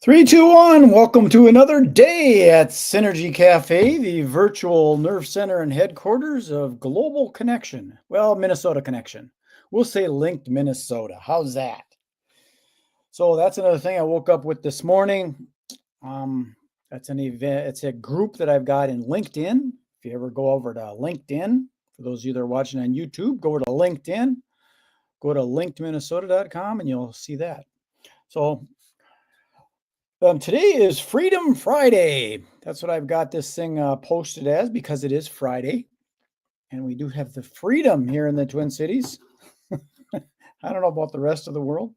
Three, two, one. Welcome to another day at Synergy Cafe, the virtual nerve center and headquarters of Global Connection. Well, Minnesota Connection. We'll say linked Minnesota. How's that? So that's another thing I woke up with this morning. That's an event. It's a group that I've got in LinkedIn. If you ever go over to LinkedIn, for those of you that are watching on YouTube, go over to LinkedIn, go to linkedminnesota.com, and you'll see that. So today is Freedom Friday. That's what I've got this thing posted as because it is Friday. And we do have the freedom here in the Twin Cities. I don't know about the rest of the world.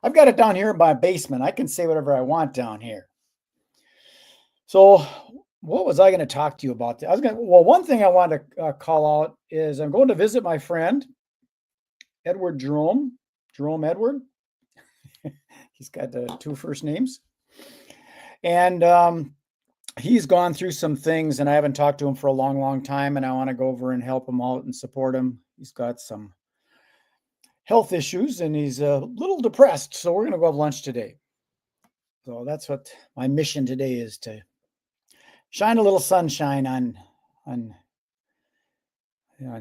I've got it down here in my basement. I can say whatever I want down here. So what was I going to talk to you about? One thing I want to call out is I'm going to visit my friend, Edward Jerome Edward. He's got two first names. And he's gone through some things, and I haven't talked to him for a long, long time, and I want to go over and help him out and support him. He's got some health issues, and he's a little depressed, so we're going to go have lunch today. So that's what my mission today is, to shine a little sunshine on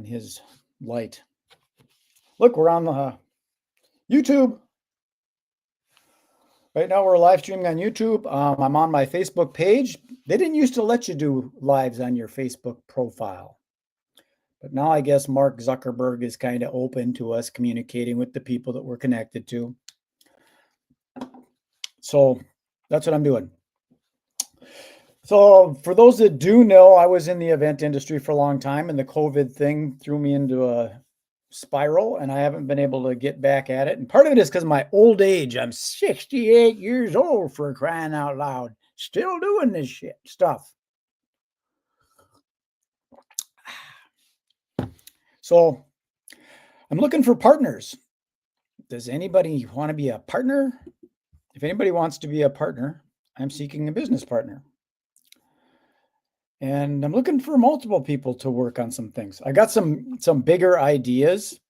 his light. Look, we're on the YouTube. Right now we're live streaming on YouTube. I'm on my Facebook page. They didn't used to let you do lives on your Facebook profile. But now I guess Mark Zuckerberg is kind of open to us communicating with the people that we're connected to. So that's what I'm doing. So for those that do know, I was in the event industry for a long time, and the COVID thing threw me into a spiral, and I haven't been able to get back at it. And part of it is because of my old age. I'm 68 years old, for crying out loud, still doing this stuff. So I'm looking for partners. Does anybody want to be a partner? If anybody wants to be a partner, I'm seeking a business partner. And I'm looking for multiple people to work on some things. I got some bigger ideas.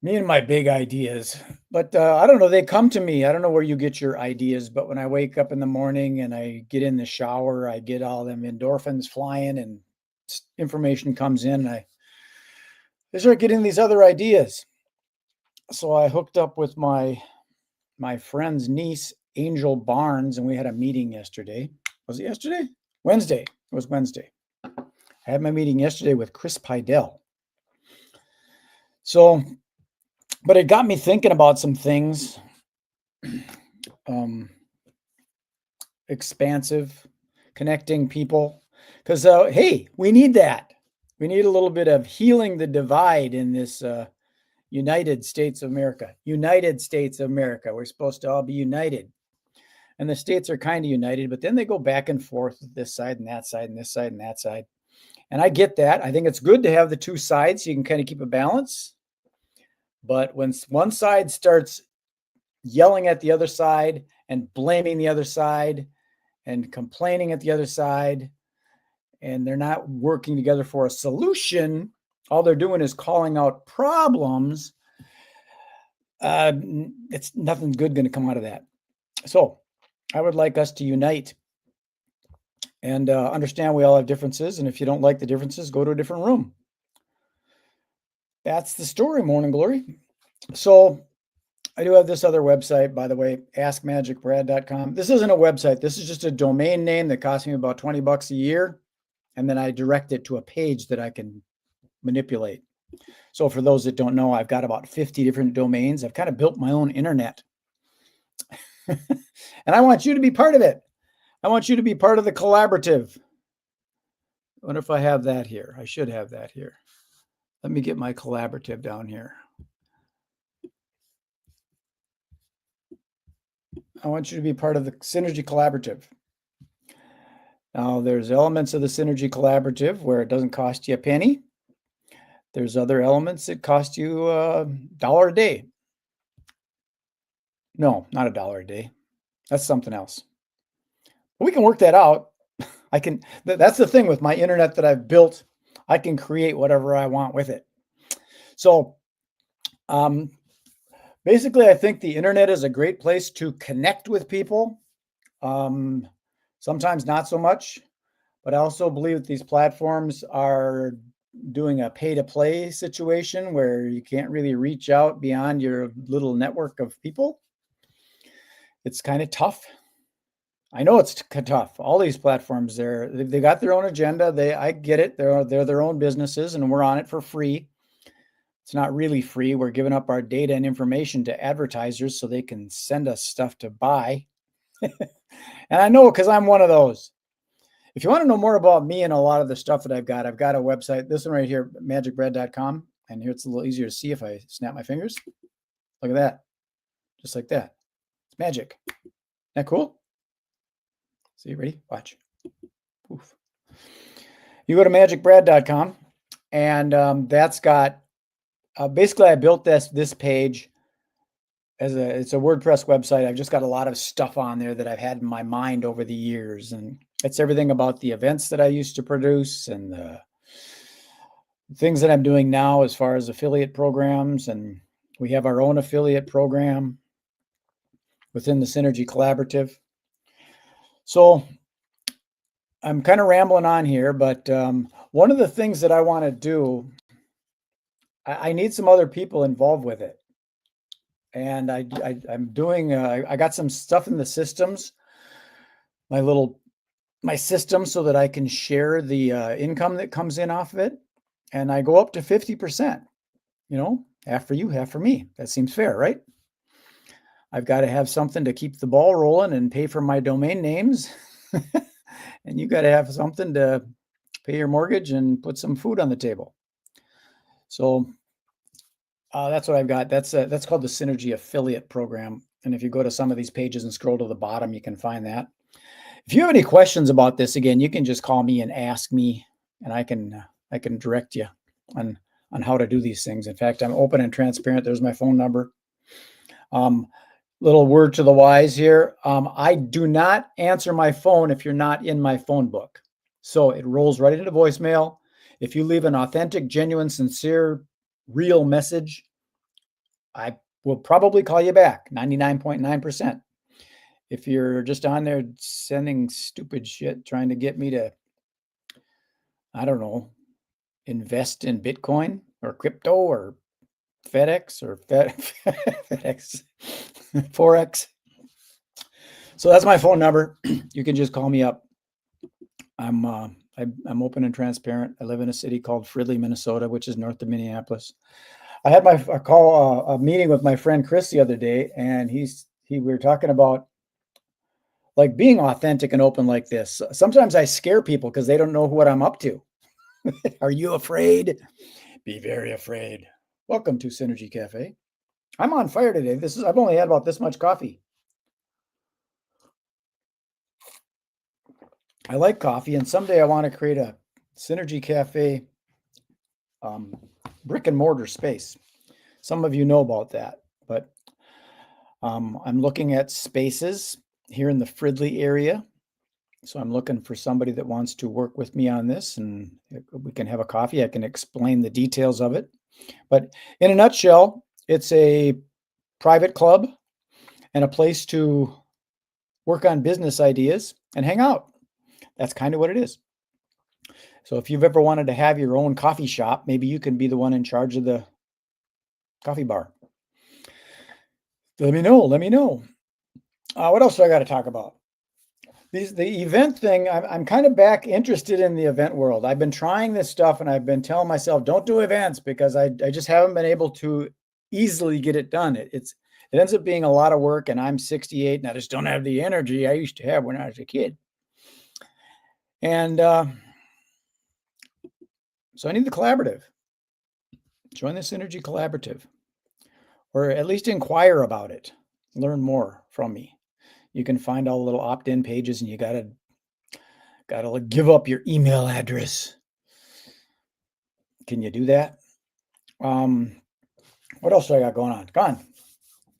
Me and my big ideas. But I don't know, they come to me. I don't know where you get your ideas, but when I wake up in the morning and I get in the shower, I get all them endorphins flying and information comes in, and I start getting these other ideas. So I hooked up with my friend's niece, Angel Barnes, and we had a meeting yesterday. Was it yesterday? Wednesday. It was Wednesday. I had my meeting yesterday with Chris Pidell. So, but it got me thinking about some things. Expansive, connecting people. Because, hey, we need that. We need a little bit of healing the divide in this United States of America. United States of America. We're supposed to all be united. And the states are kind of united, but then they go back and forth with this side and that side and this side and that side. And I get that. I think it's good to have the two sides so you can kind of keep a balance. But when one side starts yelling at the other side and blaming the other side and complaining at the other side, and they're not working together for a solution, all they're doing is calling out problems. It's nothing good going to come out of that. So I would like us to unite and understand we all have differences. And if you don't like the differences, go to a different room. That's the story, Morning Glory. So I do have this other website, by the way, askmagicbrad.com. This isn't a website. This is just a domain name that costs me about $20 a year. And then I direct it to a page that I can manipulate. So for those that don't know, I've got about 50 different domains. I've kind of built my own internet. And I want you to be part of it. I want you to be part of the collaborative. I wonder if I have that here. I should have that here. Let me get my collaborative down here. I want you to be part of the Synergy Collaborative. Now, there's elements of the Synergy Collaborative where it doesn't cost you a penny. There's other elements that cost you $1 a day. No, not $1 a day. That's something else. But we can work that out. That's the thing with my internet that I've built. I can create whatever I want with it. So Basically, I think the internet is a great place to connect with people. Um, Sometimes not so much, but I also believe that these platforms are doing a pay to play situation where you can't really reach out beyond your little network of people. It's kind of tough. I know it's tough. All these platforms, they got their own agenda. I get it. They're their own businesses, and we're on it for free. It's not really free. We're giving up our data and information to advertisers so they can send us stuff to buy. And I know because I'm one of those. If you want to know more about me and a lot of the stuff that I've got a website, this one right here, magicbread.com. And here it's a little easier to see if I snap my fingers. Look at that. Just like that. It's magic. Isn't that cool? See, ready? Watch. Poof. You go to magicbrad.com, and that's got basically I built this page it's a WordPress website. I've just got a lot of stuff on there that I've had in my mind over the years, and it's everything about the events that I used to produce and the things that I'm doing now as far as affiliate programs. And we have our own affiliate program within the Synergy Collaborative. So I'm kind of rambling on here, but one of the things that I want to do, I need some other people involved with it. And I'm doing, I got some stuff in the systems, my system, so that I can share the income that comes in off of it. And I go up to 50%, half for you, half for me. That seems fair, right? I've got to have something to keep the ball rolling and pay for my domain names. And you got to have something to pay your mortgage and put some food on the table. So that's what I've got. That's called the Synergy Affiliate Program. And if you go to some of these pages and scroll to the bottom, you can find that. If you have any questions about this, again, you can just call me and ask me, and I can direct you on how to do these things. In fact, I'm open and transparent. There's my phone number. Little word to the wise here. I do not answer my phone if you're not in my phone book. So it rolls right into voicemail. If you leave an authentic, genuine, sincere, real message, I will probably call you back 99.9%. If you're just on there sending stupid shit, trying to get me to, I don't know, invest in Bitcoin or crypto or FedEx or FedEx, Forex. So that's my phone number. You can just call me up. I'm open and transparent. I live in a city called Fridley, Minnesota, which is north of Minneapolis. I had a meeting with my friend Chris the other day, and we were talking about like being authentic and open like this. Sometimes I scare people because they don't know what I'm up to. Are you afraid? Be very afraid. Welcome to Synergy Cafe. I'm on fire today. I've only had about this much coffee. I like coffee, and someday I want to create a Synergy Cafe brick and mortar space. Some of you know about that, but I'm looking at spaces here in the Fridley area. So I'm looking for somebody that wants to work with me on this, and we can have a coffee. I can explain the details of it. But in a nutshell, it's a private club and a place to work on business ideas and hang out. That's kind of what it is. So if you've ever wanted to have your own coffee shop, maybe you can be the one in charge of the coffee bar. Let me know. What else do I got to talk about? The event thing, I'm kind of back interested in the event world. I've been trying this stuff, and I've been telling myself, don't do events, because I just haven't been able to easily get it done. It ends up being a lot of work, and I'm 68, and I just don't have the energy I used to have when I was a kid. And so I need the collaborative. Join the Synergy Collaborative, or at least inquire about it. Learn more from me. You can find all the little opt-in pages, and you gotta give up your email address. Can you do that? What else do I got going on? Come on,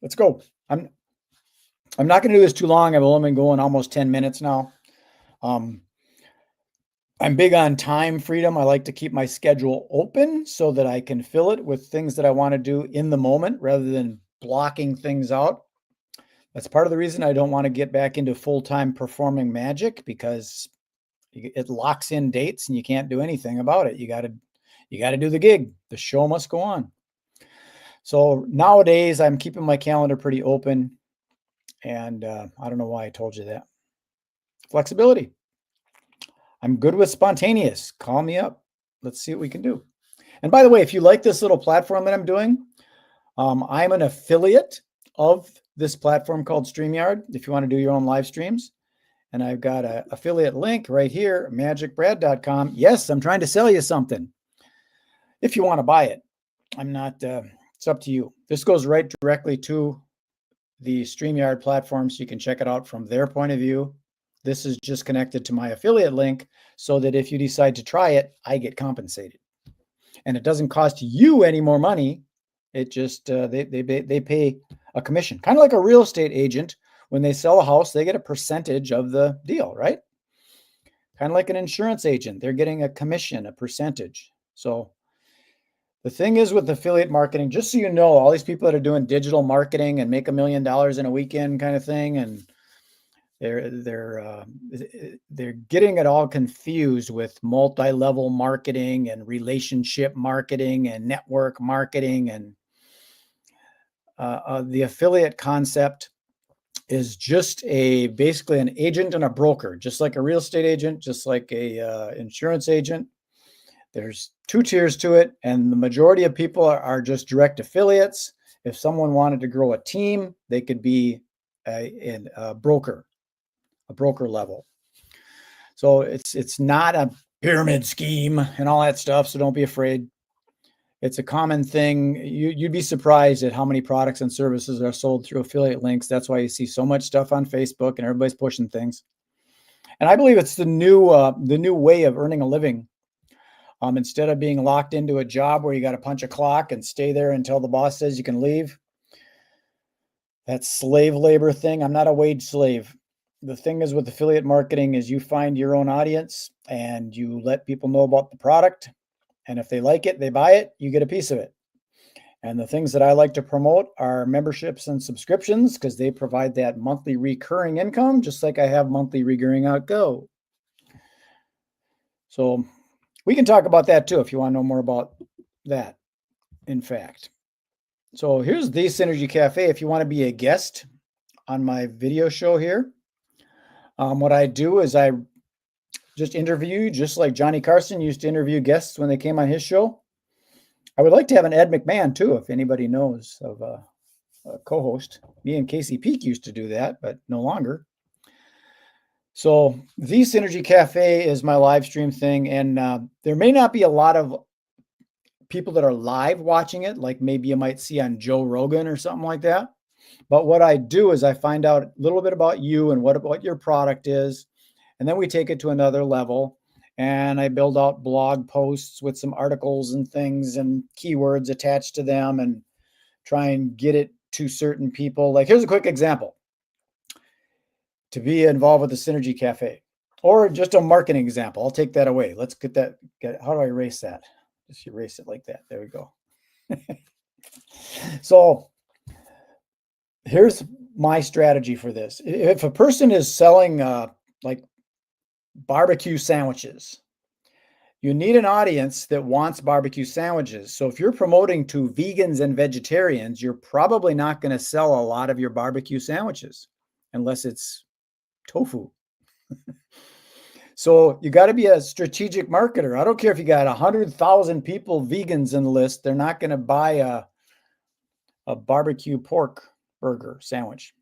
let's go. I'm not going to do this too long. I've only been going almost 10 minutes now. I'm big on time freedom. I like to keep my schedule open so that I can fill it with things that I want to do in the moment rather than blocking things out. That's part of the reason I don't want to get back into full-time performing magic, because it locks in dates and you can't do anything about it. You got to do the gig. The show must go on. So nowadays I'm keeping my calendar pretty open, and I don't know why I told you that. Flexibility. I'm good with spontaneous. Call me up. Let's see what we can do. And by the way, if you like this little platform that I'm doing, I'm an affiliate of this platform called StreamYard, if you want to do your own live streams. And I've got an affiliate link right here, magicbrad.com. Yes, I'm trying to sell you something. If you want to buy it, I'm not, it's up to you. This goes right directly to the StreamYard platform, so you can check it out from their point of view. This is just connected to my affiliate link so that if you decide to try it, I get compensated. And it doesn't cost you any more money. It just, they pay a commission, kind of like a real estate agent. When they sell a house, they get a percentage of the deal, right? Kind of like an insurance agent. They're getting a commission, a percentage. So the thing is with affiliate marketing, just so you know, all these people that are doing digital marketing and make $1 million in a weekend kind of thing, and they're getting it all confused with multi-level marketing and relationship marketing and network marketing. And the affiliate concept is just basically an agent and a broker, just like a real estate agent, just like a insurance agent. There's 2 tiers to it, and the majority of people are just direct affiliates. If someone wanted to grow a team, they could be a broker level. So it's not a pyramid scheme and all that stuff, so don't be afraid. It's a common thing. You'd be surprised at how many products and services are sold through affiliate links. That's why you see so much stuff on Facebook and everybody's pushing things. And I believe it's the new way of earning a living. Instead of being locked into a job where you got to punch a clock and stay there until the boss says you can leave. That slave labor thing. I'm not a wage slave. The thing is with affiliate marketing is you find your own audience and you let people know about the product. And if they like it, they buy it, you get a piece of it. And the things that I like to promote are memberships and subscriptions, because they provide that monthly recurring income, just like I have monthly recurring outgo. So we can talk about that too if you want to know more about that, in fact. So here's the Synergy Cafe. If you want to be a guest on my video show here, what I do is I just interview, just like Johnny Carson used to interview guests when they came on his show. I would like to have an Ed McMahon too, if anybody knows of a co-host. Me and Casey Peak used to do that, but no longer. So the Synergy Cafe is my live stream thing, and there may not be a lot of people that are live watching it, like maybe you might see on Joe Rogan or something like that. But what I do is I find out a little bit about you and what your product is, and then we take it to another level, and I build out blog posts with some articles and things and keywords attached to them and try and get it to certain people. Like, here's a quick example. To be involved with the Synergy Cafe, or just a marketing example. I'll take that away. Let's get that. How do I erase that? Just erase it like that. There we go. So here's my strategy for this. If a person is selling like barbecue sandwiches, you need an audience that wants barbecue sandwiches. So if you're promoting to vegans and vegetarians, you're probably not going to sell a lot of your barbecue sandwiches unless it's tofu. So you got to be a strategic marketer. I don't care if you got 100,000 people, vegans in the list, they're not going to buy a barbecue pork burger sandwich.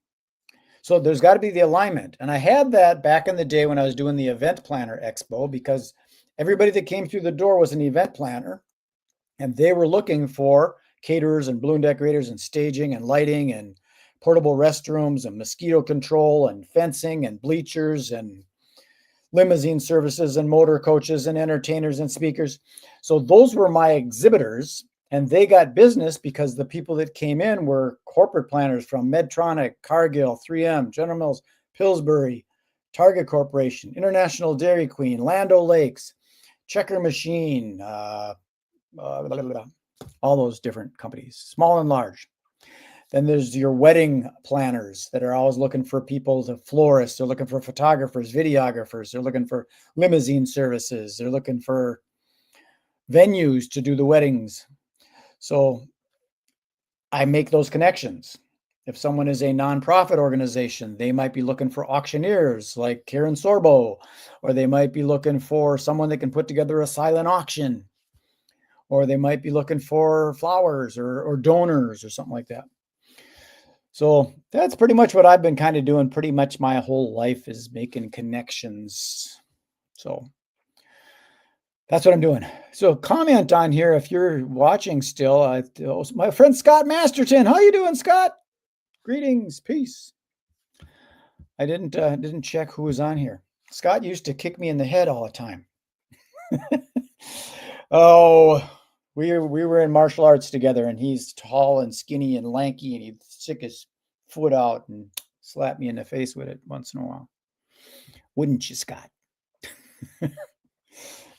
So there's got to be the alignment. And I had that back in the day when I was doing the Event Planner Expo, because everybody that came through the door was an event planner, and they were looking for caterers and balloon decorators and staging and lighting and portable restrooms and mosquito control and fencing and bleachers and limousine services and motor coaches and entertainers and speakers. So those were my exhibitors, and they got business because the people that came in were corporate planners from Medtronic, Cargill, 3M, General Mills, Pillsbury, Target Corporation, International Dairy Queen, Land O'Lakes, Checker Machine, all those different companies, small and large. Then there's your wedding planners that are always looking for people, the florists. They're looking for photographers, videographers. They're looking for limousine services. They're looking for venues to do the weddings. So I make those connections. If someone is a nonprofit organization, they might be looking for auctioneers like Karen Sorbo, or they might be looking for someone that can put together a silent auction, or they might be looking for flowers or donors or something like that. So that's pretty much what I've been kind of doing pretty much my whole life, is making connections. So that's what I'm doing. So comment on here if you're watching still. My friend Scott Masterton. How you doing, Scott? Greetings, peace. I didn't check who was on here. Scott used to kick me in the head all the time. Oh, we were in martial arts together, and he's tall and skinny and lanky, and he'd stick his foot out and slap me in the face with it once in a while. Wouldn't you, Scott?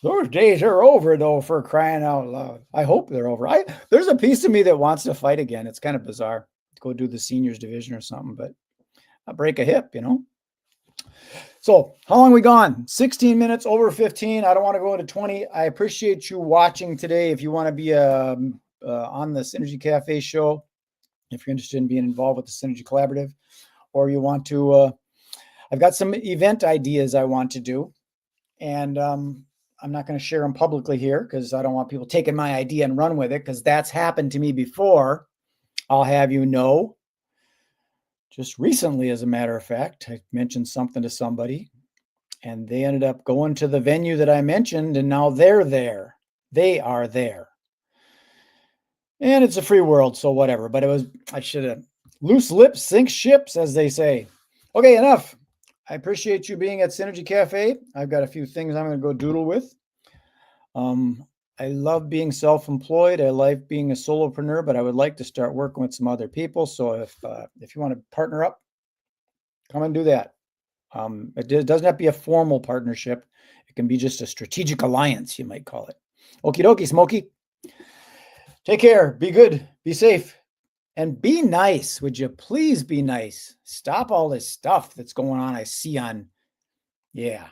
Those days are over, though, for crying out loud. I hope they're over. There's a piece of me that wants to fight again. It's kind of bizarre. Go do the seniors division or something, but I'll break a hip, So how long we gone? 16 minutes, over 15. I don't want to go into 20. I appreciate you watching today. If you want to be on the Synergy Cafe show, if you're interested in being involved with the Synergy Collaborative, or you want to, I've got some event ideas I want to do, and I'm not going to share them publicly here because I don't want people taking my idea and run with it, because that's happened to me before. I'll have you know, just recently, as a matter of fact, I mentioned something to somebody, and they ended up going to the venue that I mentioned, and now they're there. They are there. And it's a free world, so whatever. But I should have, loose lips sink ships, as they say. Okay, enough. I appreciate you being at Synergy Cafe. I've got a few things I'm going to go doodle with. I love being self-employed. I like being a solopreneur, but I would like to start working with some other people. So if you want to partner up, come and do that. It doesn't have to be a formal partnership. It can be just a strategic alliance, you might call it. Okie dokie, Smokey. Take care. Be good. Be safe. And be nice. Would you please be nice? Stop all this stuff that's going on I see on, yeah.